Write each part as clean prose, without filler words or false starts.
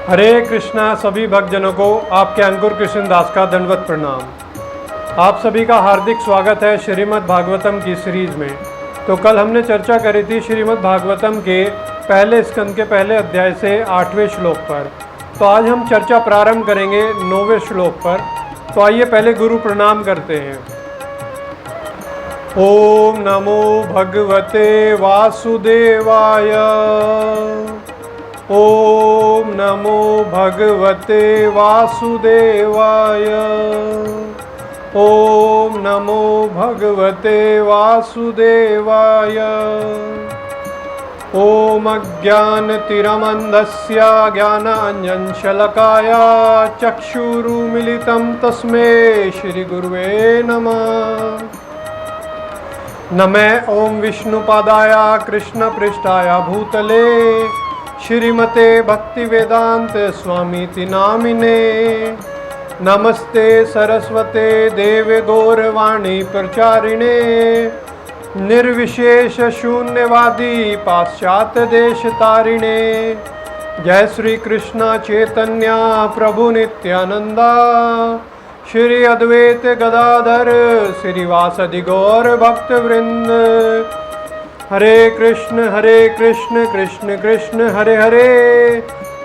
हरे कृष्णा। सभी भक्तजनों को आपके अंकुर कृष्ण दास का दंडवत प्रणाम। आप सभी का हार्दिक स्वागत है श्रीमद् भागवतम की सीरीज में। तो कल हमने चर्चा करी थी श्रीमद् भागवतम के पहले स्कंद के पहले अध्याय से 8वें श्लोक पर। तो आज हम चर्चा प्रारंभ करेंगे 9वें श्लोक पर। तो आइए पहले गुरु प्रणाम करते हैं। ओम नमो भगवते वासुदेवाय। ओम नमो भगवते वासुदेवाय। ओम नमो भगवते वासुदेवाय। ओम अज्ञानतिरमन्धस्य ज्ञानाञ्जनशलाकया चक्षुरुन्मीलितं तस्मै श्रीगुरुवे नमः। नमः ओम विष्णुपादाय कृष्णपृष्ठाय भूतले श्रीमते भक्तिवेदांत स्वामीति नामिने। नमस्ते सरस्वते देवे गौरवाणी प्रचारिणे निर्विशेष शून्यवादी पाश्चात्य देश तारिणे। जय श्री कृष्ण चैतन्य प्रभु नित्यानंदा श्री अद्वैत गदाधर श्रीवासदि गौर भक्त वृंद। हरे कृष्ण कृष्ण कृष्ण हरे हरे,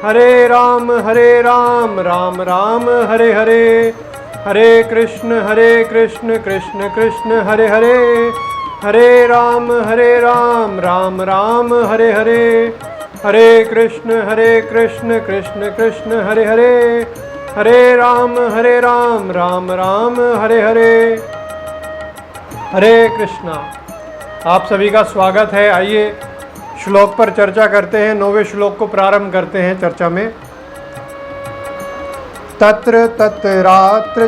हरे राम राम राम हरे हरे। हरे कृष्ण कृष्ण कृष्ण हरे हरे, हरे राम राम राम हरे हरे। हरे कृष्ण कृष्ण कृष्ण हरे हरे, हरे राम राम राम हरे हरे। हरे कृष्णा। आप सभी का स्वागत है। आइए श्लोक पर चर्चा करते हैं। 9वें श्लोक को प्रारंभ करते हैं चर्चा में। तत्र तत्रात्र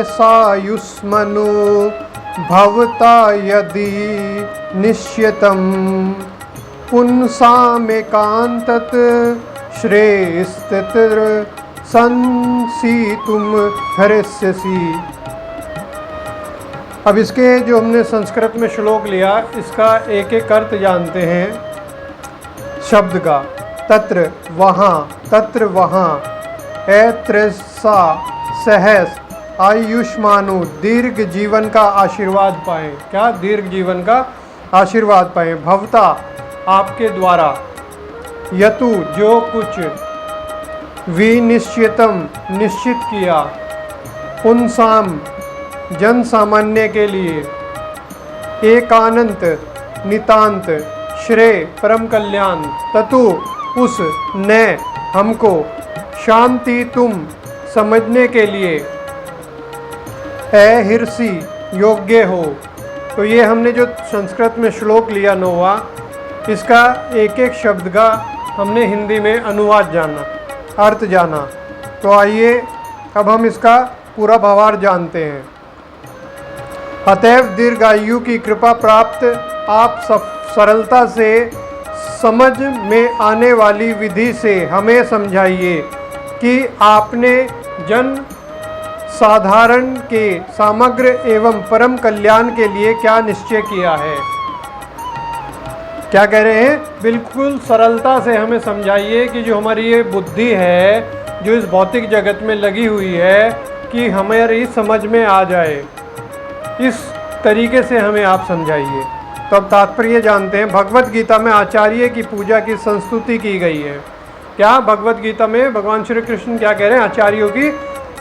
सायुष्मनु भवता यदि निश्यतं पुंसामेकान्तत श्रेयस्तत्र संसीतुम हरिष्यसि। अब इसके जो हमने संस्कृत में श्लोक लिया इसका एक एक अर्थ जानते हैं शब्द का। तत्र वहाँ, ऐत्रसा सहस, आयुष्मानु दीर्घ जीवन का आशीर्वाद पाएं। क्या? दीर्घ जीवन का आशीर्वाद पाएं। भवता आपके द्वारा, यतु जो कुछ, विनिश्चितम निश्चित किया, पुंसाम जन सामान्य के लिए, एकानंत नितांत, श्रेय परम कल्याण, ततु उस, न हमको, शांति तुम समझने के लिए, अहिर्षि योग्य हो। तो ये हमने जो संस्कृत में श्लोक लिया 9वां, इसका एक एक शब्द का हमने हिंदी में अनुवाद जाना, अर्थ जाना। तो आइए अब हम इसका पूरा भावार्थ जानते हैं। अतएव दीर्घायु की कृपा प्राप्त आप सरलता से समझ में आने वाली विधि से हमें समझाइए कि आपने जन साधारण के समग्र एवं परम कल्याण के लिए क्या निश्चय किया है। क्या कह रहे हैं? बिल्कुल सरलता से हमें समझाइए कि जो हमारी ये बुद्धि है जो इस भौतिक जगत में लगी हुई है कि हमारी समझ में आ जाए, इस तरीके से हमें आप समझाइए। तो अब तात्पर्य जानते हैं। भगवत गीता में आचार्य की पूजा की संस्तुति की गई है। क्या? भगवत गीता में भगवान श्री कृष्ण क्या कह रहे हैं? आचार्यों की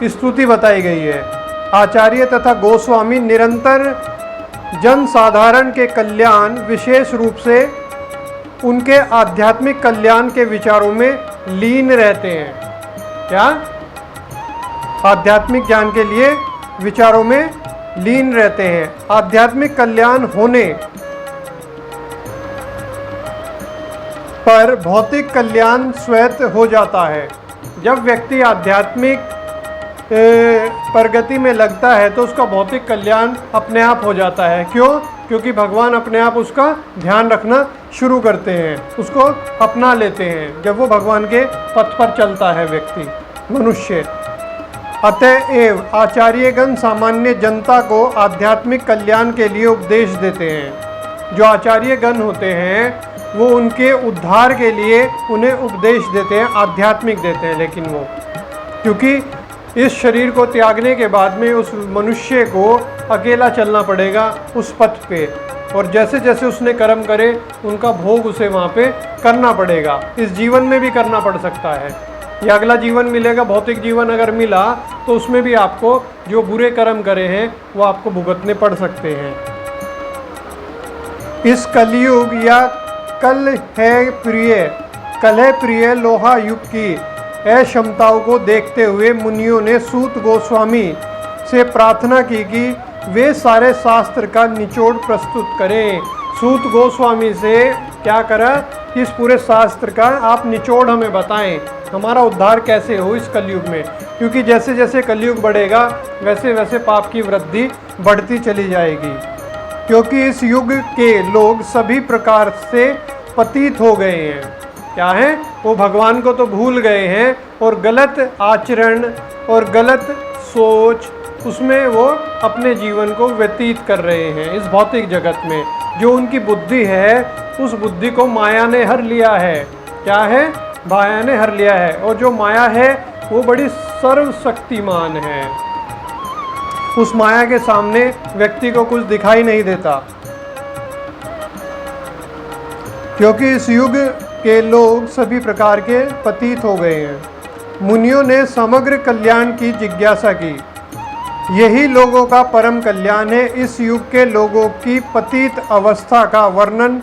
स्तुति बताई गई है। आचार्य तथा गोस्वामी निरंतर जन साधारण के कल्याण, विशेष रूप से उनके आध्यात्मिक कल्याण के विचारों में लीन रहते हैं। क्या? आध्यात्मिक ज्ञान के लिए विचारों में लीन रहते हैं। आध्यात्मिक कल्याण होने पर भौतिक कल्याण स्वतः हो जाता है। जब व्यक्ति आध्यात्मिक प्रगति में लगता है तो उसका भौतिक कल्याण अपने आप हो जाता है। क्यों? क्योंकि भगवान अपने आप उसका ध्यान रखना शुरू करते हैं, उसको अपना लेते हैं जब वो भगवान के पथ पर चलता है व्यक्ति, मनुष्य। अतएव आचार्यगण सामान्य जनता को आध्यात्मिक कल्याण के लिए उपदेश देते हैं। जो आचार्यगण होते हैं वो उनके उद्धार के लिए उन्हें उपदेश देते हैं, आध्यात्मिक देते हैं। लेकिन वो, क्योंकि इस शरीर को त्यागने के बाद में उस मनुष्य को अकेला चलना पड़ेगा उस पथ पे, और जैसे जैसे उसने कर्म करे उनका भोग उसे वहाँ पे करना पड़ेगा। इस जीवन में भी करना पड़ सकता है, या अगला जीवन मिलेगा, भौतिक जीवन अगर मिला तो उसमें भी आपको जो बुरे कर्म करे हैं वो आपको भुगतने पड़ सकते हैं। इस कलयुग या कलह प्रिय लोहा युग की अक्षमताओं को देखते हुए मुनियों ने सूत गोस्वामी से प्रार्थना की कि वे सारे शास्त्र का निचोड़ प्रस्तुत करें। सूत गोस्वामी से क्या करा, इस पूरे शास्त्र का आप निचोड़ हमें बताएं, हमारा उद्धार कैसे हो इस कलयुग में। क्योंकि जैसे जैसे कलयुग बढ़ेगा वैसे वैसे पाप की वृद्धि बढ़ती चली जाएगी। क्योंकि इस युग के लोग सभी प्रकार से पतित हो गए हैं। क्या है, वो भगवान को तो भूल गए हैं और गलत आचरण और गलत सोच उसमें वो अपने जीवन को व्यतीत कर रहे हैं इस भौतिक जगत में। जो उनकी बुद्धि है उस बुद्धि को माया ने हर लिया है। क्या है, माया ने हर लिया है, और जो माया है वो बड़ी सर्वशक्तिमान है। उस माया के सामने व्यक्ति को कुछ दिखाई नहीं देता। क्योंकि इस युग के लोग सभी प्रकार के पतित हो गए हैं। मुनियों ने समग्र कल्याण की जिज्ञासा की, यही लोगों का परम कल्याण है। इस युग के लोगों की पतित अवस्था का वर्णन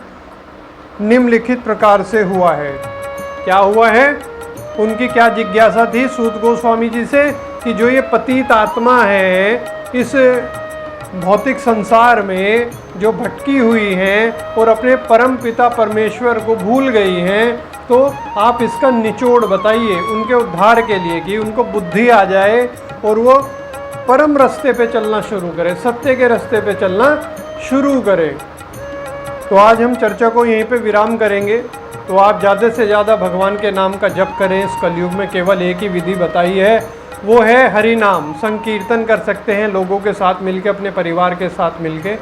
निम्नलिखित प्रकार से हुआ है। क्या हुआ है, उनकी क्या जिज्ञासा थी सूत गोस्वामी जी से, कि जो ये पतित आत्मा है इस भौतिक संसार में जो भटकी हुई हैं और अपने परम पिता परमेश्वर को भूल गई हैं, तो आप इसका निचोड़ बताइए उनके उद्धार के लिए, कि उनको बुद्धि आ जाए और वो परम रास्ते पे चलना शुरू करें, सत्य के रास्ते पे चलना शुरू करें। तो आज हम चर्चा को यहीं पे विराम करेंगे। तो आप ज़्यादा से ज़्यादा भगवान के नाम का जप करें। इस कलयुग में केवल एक ही विधि बताई है, वो है हरि नाम। संकीर्तन कर सकते हैं लोगों के साथ मिलके, अपने परिवार के साथ मिलके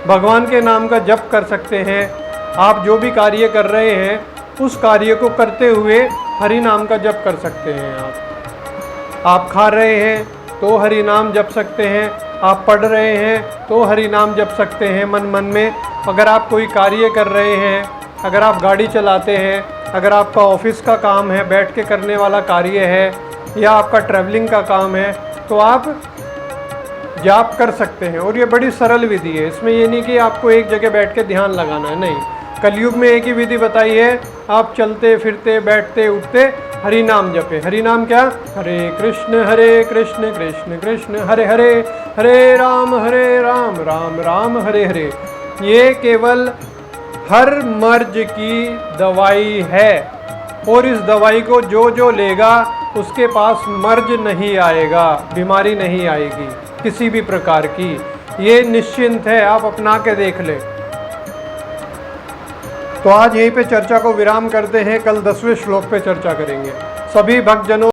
भगवान के नाम का जप कर सकते हैं। आप जो भी कार्य कर रहे हैं उस कार्य को करते हुए हरि नाम का जप कर सकते हैं। आप खा रहे हैं तो हरि नाम जप सकते हैं, आप पढ़ रहे हैं तो हरि नाम जप सकते हैं मन मन में। अगर आप कोई कार्य कर रहे हैं, अगर आप गाड़ी चलाते हैं, अगर आपका ऑफिस का काम है, बैठ के करने वाला कार्य है, या आपका ट्रैवलिंग का काम है, तो आप जाप कर सकते हैं। और ये बड़ी सरल विधि है, इसमें ये नहीं कि आपको एक जगह बैठ के ध्यान लगाना है, नहीं। कलयुग में एक ही विधि बताई है, आप चलते फिरते बैठते उठते हरि नाम जपे। हरि नाम क्या, हरे कृष्ण कृष्ण कृष्ण हरे हरे, हरे राम राम राम हरे हरे। ये केवल हर मर्ज की दवाई है, और इस दवाई को जो जो लेगा उसके पास मर्ज नहीं आएगा, बीमारी नहीं आएगी किसी भी प्रकार की। ये निश्चिंत है, आप अपना के देख ले। तो आज यहीं पे चर्चा को विराम करते हैं, कल 10वें श्लोक पे चर्चा करेंगे। सभी भक्तजनों